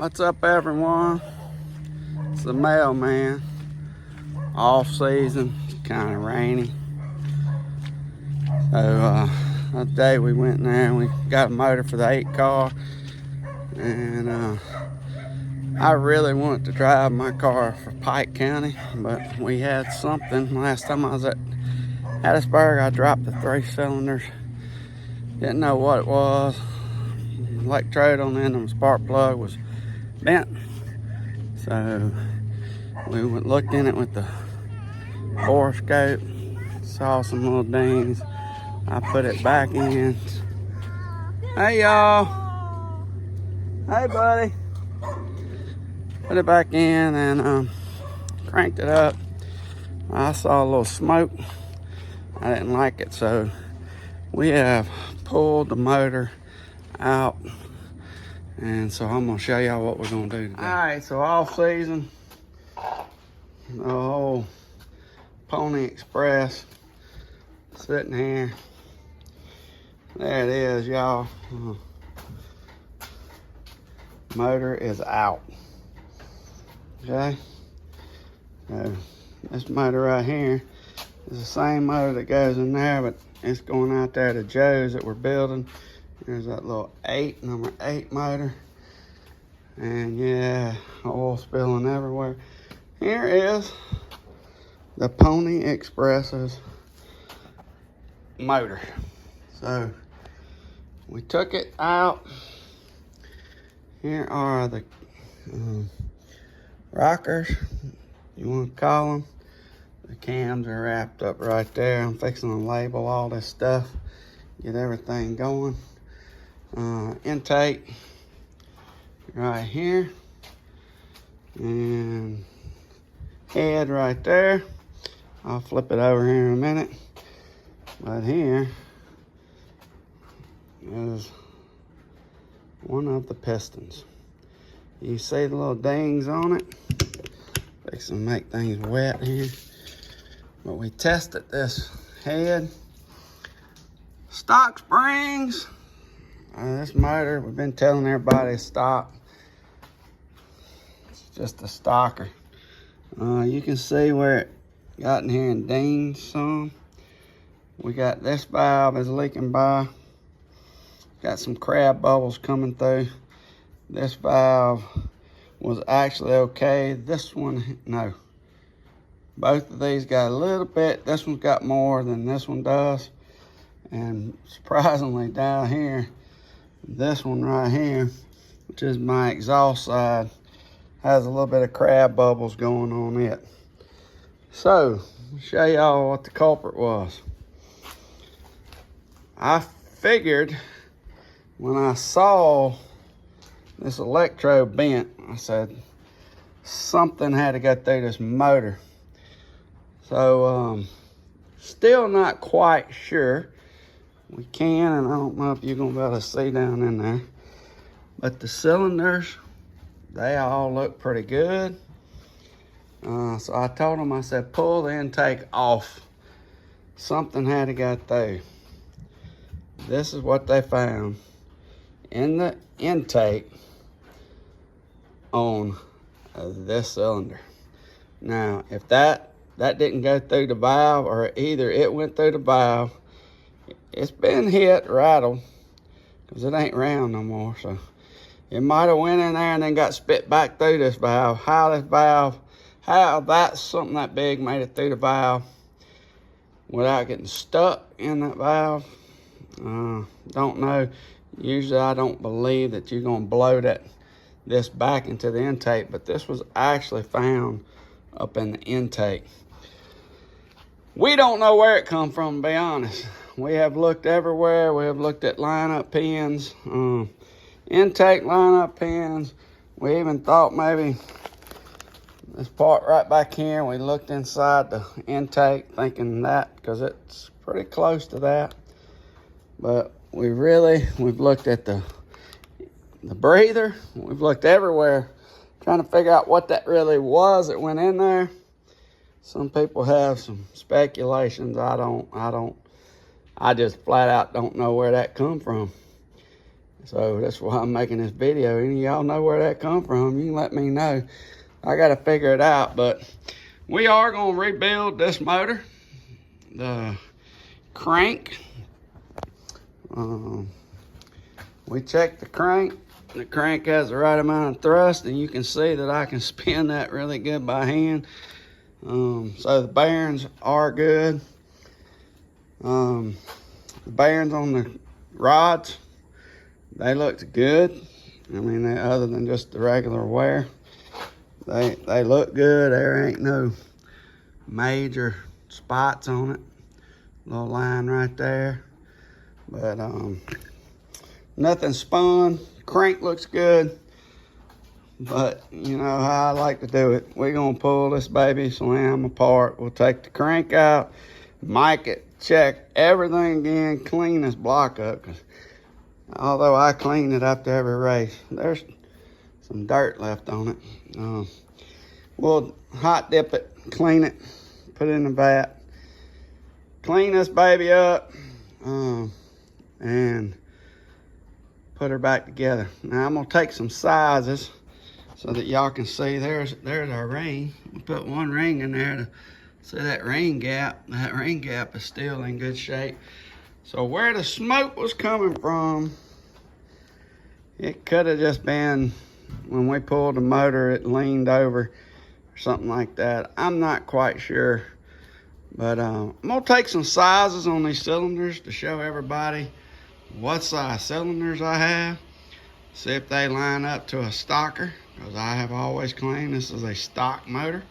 What's up, everyone? It's the mailman. Off season, it's kind of rainy. So the day we went in there and we got a motor for the 8 car, and I really wanted to drive my car for Pike County, but we had something. Last time I was at Hattiesburg, I dropped the 3 cylinders. Didn't know what it was. The electrode on the end of the spark plug was bent. So we looked in it with the borescope, saw some little dings. I put it back in. Hey y'all. Hey buddy. Put it back in and cranked it up. I saw a little smoke. I didn't like it, so we have pulled the motor out. And so I'm gonna show y'all what we're gonna do today. All right, so off season, the whole Pony Express sitting here. There it is, y'all. Motor is out. Okay, so this motor right here is the same motor that goes in there, but it's going out there to Joe's that we're building. There's that little number 8 motor. And yeah, oil spilling everywhere. Here is the Pony Express's motor. So we took it out. Here are the rockers, you want to call them. The cams are wrapped up right there. I'm fixing to label all this stuff, get everything going. Intake right here, and head right there. I'll flip it over here in a minute. But here is one of the pistons. You see the little dings on it? Fixing to make things wet here. But we tested this head. Stock springs. This motor, we've been telling everybody to stop. It's just a stocker. You can see where it got in here and dinged some. We got this valve is leaking by. Got some crab bubbles coming through. This valve was actually okay. This one, no. Both of these got a little bit. This one's got more than this one does. And surprisingly down here, this one right here, which is my exhaust side, has a little bit of crab bubbles going on it. So, I'll show y'all what the culprit was. I figured when I saw this electrode bent, I said, something had to go through this motor. So, still not quite sure. We can, and I don't know if you're gonna be able to see down in there, but the cylinders, they all look pretty good. So I told them, I said, pull the intake off. Something had to go through. This is what they found in the intake on this cylinder. Now, if that didn't go through the valve, or either it went through the valve, it's been hit, rattled, because it ain't round no more. So it might have went in there and then got spit back through this valve. How that something that big made it through the valve without getting stuck in that valve, don't know. Usually I don't believe that you're gonna blow this back into the intake, but this was actually found up in the intake. We don't know where it come from, to be honest. We have looked everywhere. We have looked at lineup pins, intake lineup pins. We even thought maybe this part right back here, we looked inside the intake thinking that, because it's pretty close to that. But we've looked at the breather. We've looked everywhere trying to figure out what that really was that went in there. Some people have some speculations. I just flat out don't know where that come from. So that's why I'm making this video. Any of y'all know where that come from, you can let me know. I got to figure it out, but we are going to rebuild this motor. The crank. We checked the crank. The crank has the right amount of thrust, and you can see that I can spin that really good by hand. So the bearings are good. The bearings on the rods, they looked good. I mean, other than just the regular wear, they look good. There ain't no major spots on it. Little line right there, but nothing spun. Crank looks good, but you know how I like to do it. We're gonna pull this baby slam apart. We'll take the crank out, mic it, check everything again, clean this block up, because although I clean it after every race, there's some dirt left on it. We'll hot dip it, clean it, put it in the vat, clean this baby up, and put her back together. Now I'm gonna take some sizes so that y'all can see. There's our ring. We put one ring in there to see that ring gap. That ring gap is still in good shape. So where the smoke was coming from, it could have just been when we pulled the motor, it leaned over or something like that. I'm not quite sure. But I'm gonna take some sizes on these cylinders to show everybody what size cylinders I have. See if they line up to a stocker, because I have always claimed this is a stock motor.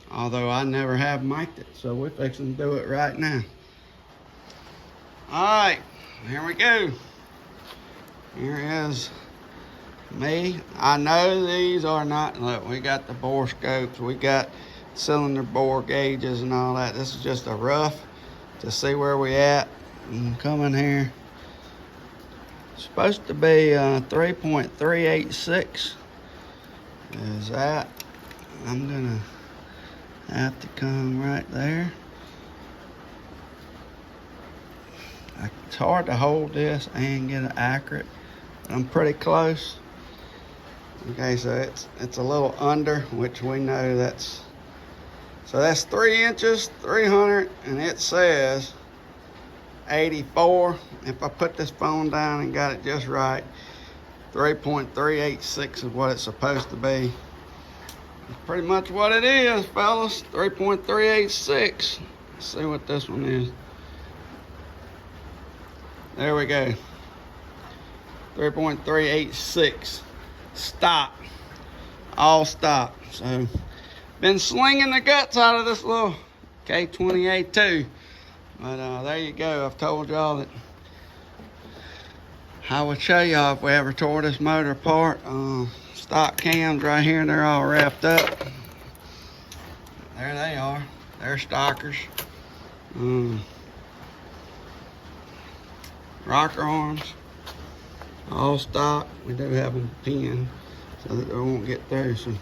Although I never have mic'd it, so we're fixing to do it right now. All right, here we go. Here is me. I know these are not, look, we got the bore scopes, we got cylinder bore gauges and all that. This is just a rough to see where we at. Come in here. It's supposed to be 3.386 is that. I'm gonna have to come right there. It's hard to hold this and get it accurate, but I'm pretty close. Okay, so it's a little under, which we know that's, so that's 3 inches, 300, and it says 84. If I put this phone down and got it just right, 3.386 is what it's supposed to be. That's pretty much what it is, fellas. 3.386. Let's see what this one is. There we go. 3.386. Stop. All stop. So, been slinging the guts out of this little K28-2. But there you go. I've told y'all that I would show y'all if we ever tore this motor apart. Stock cams right here, they're all wrapped up. There they are. They're stockers. Rocker arms, all stock. We do have them pinned so that they won't get through. So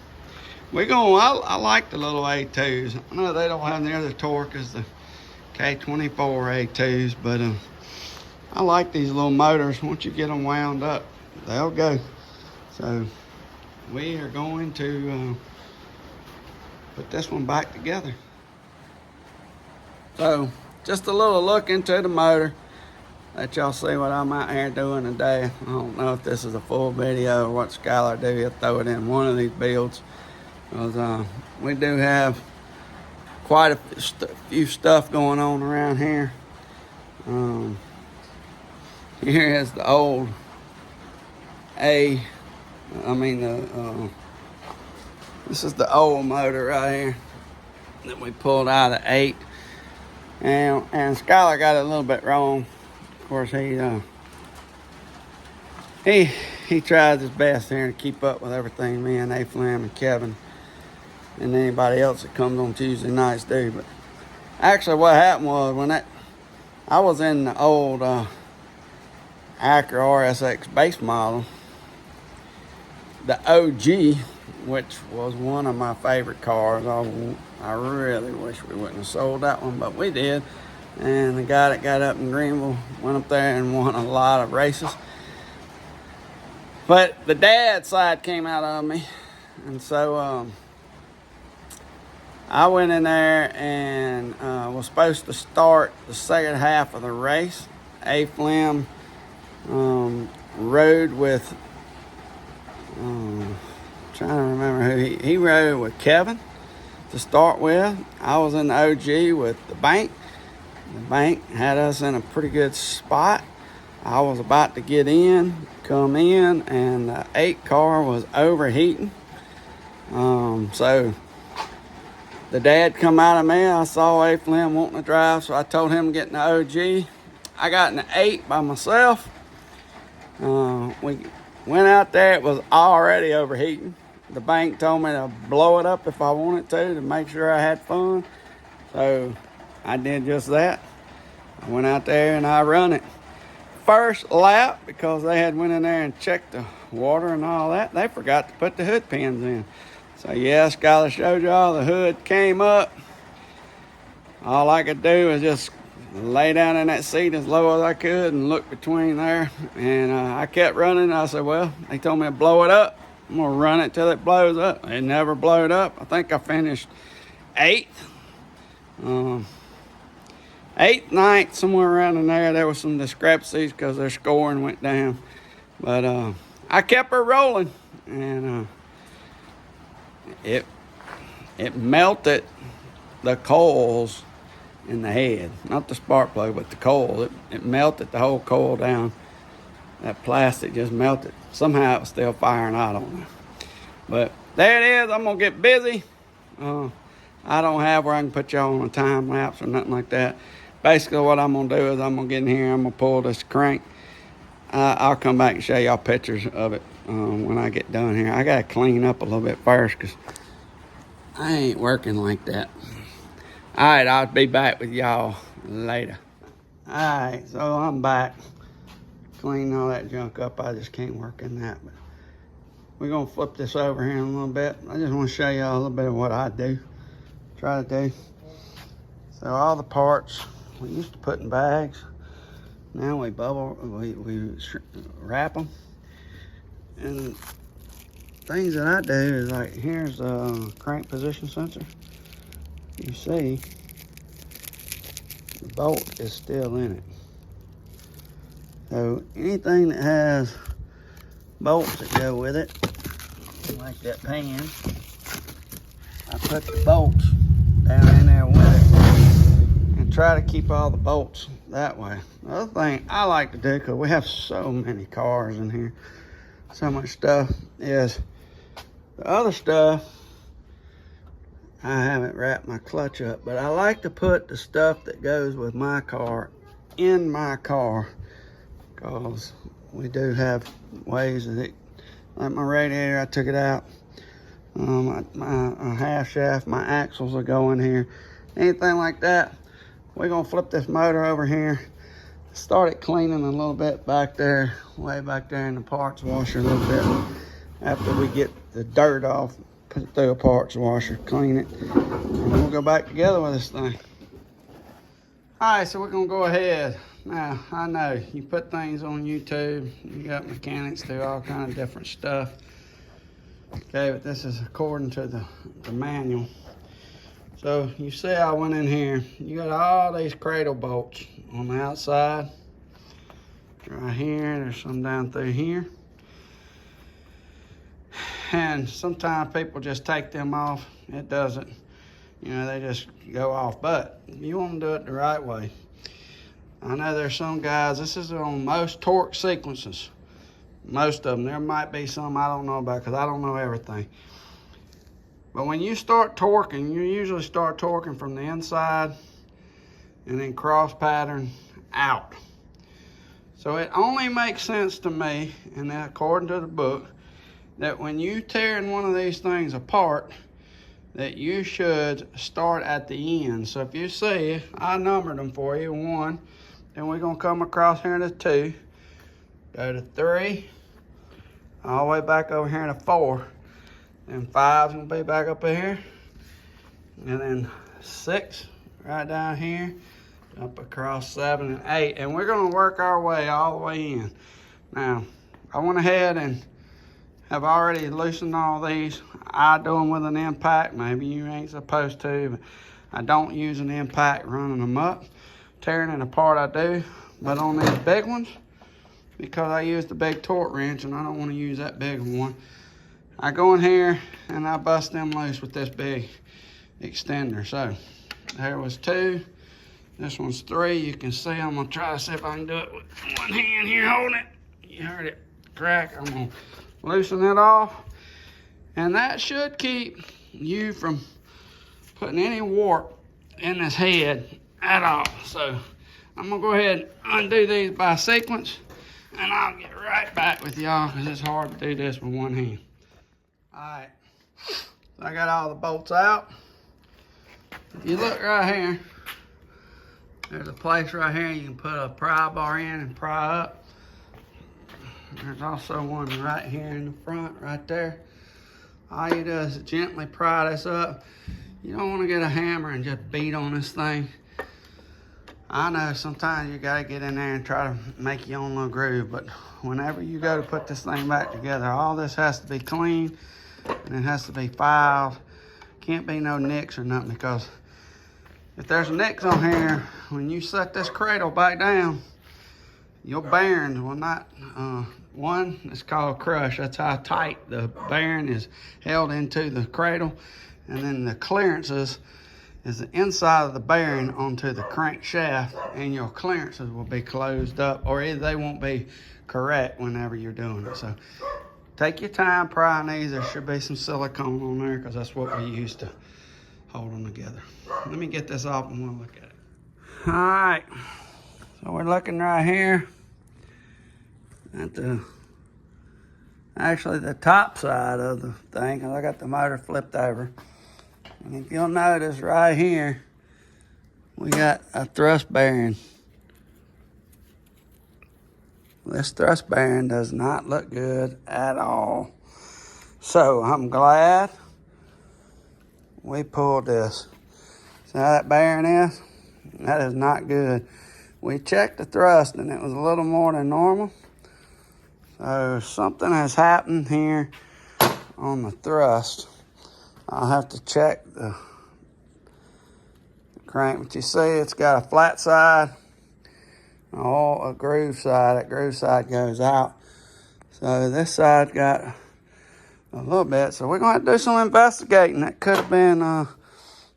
we're going, I like the little A2s. I know they don't have the other torque as the K24 A2s, but I like these little motors. Once you get them wound up, they'll go. So we are going to put this one back together. So just a little look into the motor. Let y'all see what I'm out here doing today. I don't know if this is a full video or what Skylar do. He'll throw it in one of these builds. Because we do have quite a few stuff going on around here. Here is the old this is the old motor right here that we pulled out of the 8. And Skylar got it a little bit wrong. Of course, he tries his best here to keep up with everything me and Fleming and Kevin and anybody else that comes on Tuesday nights do. But actually, what happened was when I was in the old Acura RSX base model, the OG, which was one of my favorite cars. I really wish we wouldn't have sold that one, but we did. And the guy that got up in Greenville went up there and won a lot of races. But the dad side came out on me. And so I went in there and was supposed to start the second half of the race. Fleming rode with, trying to remember who he rode with Kevin to start with. I was in the OG with the bank. The bank had us in a pretty good spot. I was about to get in, come in, and the 8 car was overheating. So the dad come out of me. I saw Fleming wanting to drive, so I told him to get in the OG. I got in the 8 by myself. We went out there. It was already overheating. The bank told me to blow it up if I wanted to make sure I had fun. So I did just that. I went out there and I run it. First lap, because they had went in there and checked the water and all that, they forgot to put the hood pins in. So yeah, Skylar showed y'all the hood came up. All I could do was just lay down in that seat as low as I could and look between there. And I kept running. I said, well, they told me to blow it up. I'm going to run it till it blows up. It never blowed up. I think I finished 8th. 8th, 9th, somewhere around in there. There was some discrepancies because their scoring went down. But I kept her rolling. And it melted the coils in the head. Not the spark plug, but the coil. It melted the whole coil down. That plastic just melted. Somehow it was still firing, I don't know. But there it is. I'm going to get busy. I don't have where I can put y'all on a time lapse or nothing like that. Basically what I'm going to do is I'm going to get in here. I'm going to pull this crank. I'll come back and show y'all pictures of it when I get done here. I got to clean up a little bit first because I ain't working like that. All right, I'll be back with y'all later. All right, so I'm back. Cleaning all that junk up. I just can't work in that. But we're going to flip this over here in a little bit. I just want to show y'all a little bit of what I do. Try to do. So all the parts we used to put in bags. Now we wrap them. And things that I do is like, here's a crank position sensor. You see, the bolt is still in it. So anything that has bolts that go with it, like that pan, I put the bolts down in there with it and try to keep all the bolts that way. The other thing I like to do, because we have so many cars in here, so much stuff, is the other stuff, I haven't wrapped my clutch up, but I like to put the stuff that goes with my car in my car, because we do have ways that it, like my radiator, I took it out. My half shaft, my axles will go in here. Anything like that, we're gonna flip this motor over here. Started cleaning a little bit back there, way back there in the parts washer a little bit. After we get the dirt off, put it through a parts washer, clean it, and we'll go back together with this thing. All right, so we're gonna go ahead. Now, I know you put things on YouTube, you got mechanics do all kind of different stuff. Okay, but this is according to the manual. So you see I went in here, you got all these cradle bolts on the outside. Right here, there's some down through here. And sometimes people just take them off. It doesn't, you know, they just go off. But you want to do it the right way. I know there's some guys, this is on most torque sequences. Most of them. There might be some I don't know about because I don't know everything. But when you start torquing, you usually start torquing from the inside and then cross pattern out. So it only makes sense to me, and then according to the book, that when you tearing one of these things apart, that you should start at the end. So if you see, I numbered them for you. 1, then we're gonna come across here to 2, go to 3, all the way back over here to 4. And 5's gonna be back up here. And then 6 right down here. up across 7 and 8, and we're gonna work our way all the way in. Now, I went ahead and have already loosened all these. I do them with an impact. Maybe you ain't supposed to, but I don't use an impact running them up. Tearing it apart I do, but on these big ones, because I use the big torque wrench and I don't want to use that big one, I go in here and I bust them loose with this big extender. So there was 2, this one's 3. You can see I'm gonna try to see if I can do it with one hand here holding it. You heard it crack. I'm gonna loosen it off, and that should keep you from putting any warp in this head at all. So I'm gonna go ahead and undo these by sequence, and I'll get right back with y'all because it's hard to do this with one hand. All right, so I got all the bolts out. If you look right here, there's a place right here you can put a pry bar in and pry up. There's also one right here in the front, right there. All you do is gently pry this up. You don't want to get a hammer and just beat on this thing. I know sometimes you gotta get in there and try to make your own little groove, but whenever you go to put this thing back together, all this has to be clean and it has to be filed. Can't be no nicks or nothing, because if there's nicks on here, when you set this cradle back down, your bearings will not, one, it's called crush. That's how tight the bearing is held into the cradle. And then the clearances is the inside of the bearing onto the crankshaft, and your clearances will be closed up, or either they won't be correct whenever you're doing it. So take your time prying these. There should be some silicone on there because that's what we use to hold them together. Let me get this off and we'll look at it. All right, so we're looking right here at actually the top side of the thing, because I got the motor flipped over. And if you'll notice right here, we got a thrust bearing. This thrust bearing does not look good at all. So I'm glad we pulled this. See how that bearing is? That is not good. We checked the thrust and it was a little more than normal. So something has happened here on the thrust. I'll have to check the crank, but you see it's got a flat side, a groove side. That groove side goes out. So this side got a little bit. So we're gonna have to do some investigating. That could have been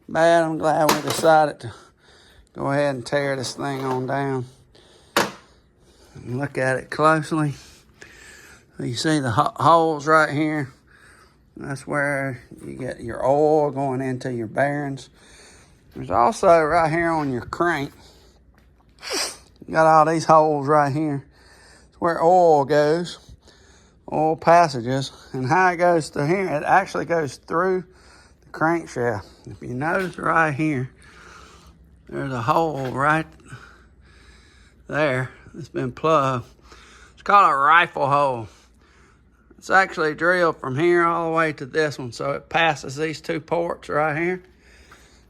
bad. I'm glad we decided to go ahead and tear this thing on down and look at it closely. So you see the holes right here. That's where you get your oil going into your bearings. There's also right here on your crank, you got all these holes right here. It's where oil goes, oil passages. And how it goes through here, it actually goes through the crankshaft. If you notice right here, there's a hole right there that's been plugged. It's called a rifle hole. It's actually drilled from here all the way to this one. So it passes these 2 ports right here,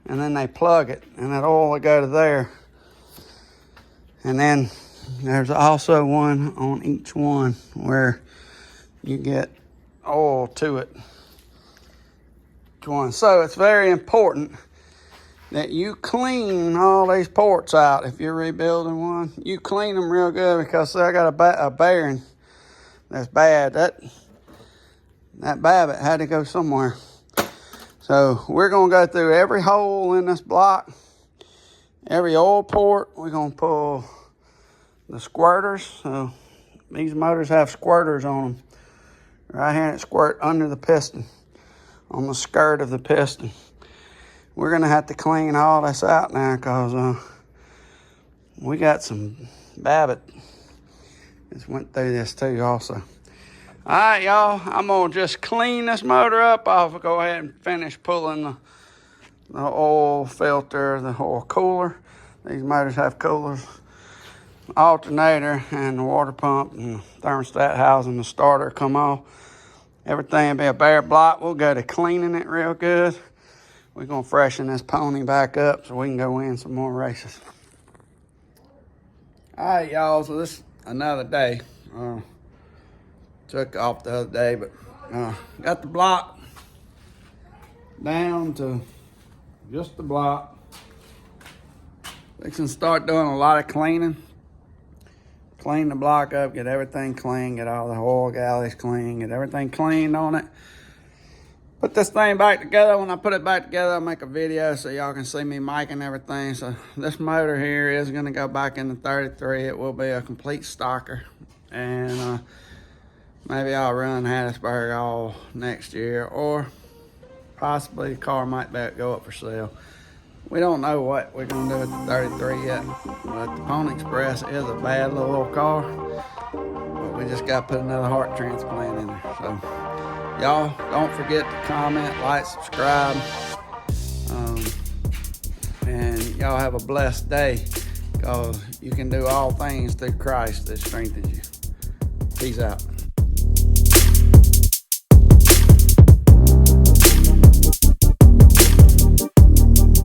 and then they plug it, and that oil will go to there. And then there's also one on each one where you get oil to it. So it's very important that you clean all these ports out. If you're rebuilding one, you clean them real good, because I got a bearing that's bad. That babbitt had to go somewhere. So we're gonna go through every hole in this block, every oil port. We're gonna pull the squirters. So these motors have squirters on them. Right here, it squirt under the piston, on the skirt of the piston. We're gonna have to clean all this out now, because we got some babbitt that's went through this too also. All right, y'all, I'm gonna just clean this motor up. I'll go ahead and finish pulling the oil filter, the oil cooler. These motors have coolers, alternator, and the water pump, and the thermostat housing, the starter come off. Everything will be a bare block. We'll go to cleaning it real good. We're gonna freshen this pony back up so we can go win some more races. All right, y'all, so this is another day. Took off the other day, but got the block down to just the block. Fixing to start doing a lot of cleaning. Clean the block up, get everything clean, get all the oil galleys clean, get everything cleaned on it. Put this thing back together. When I put it back together, I'll make a video so y'all can see me miking everything. So this motor here is gonna go back in the 33. It will be a complete stocker. And maybe I'll run Hattiesburg all next year, or possibly the car might go up for sale. We don't know what we're gonna do with the 33 yet, but the Pony Express is a bad little old car. But we just gotta put another heart transplant in there. So y'all don't forget to comment, like, subscribe, and y'all have a blessed day, because you can do all things through Christ that strengthens you. Peace out.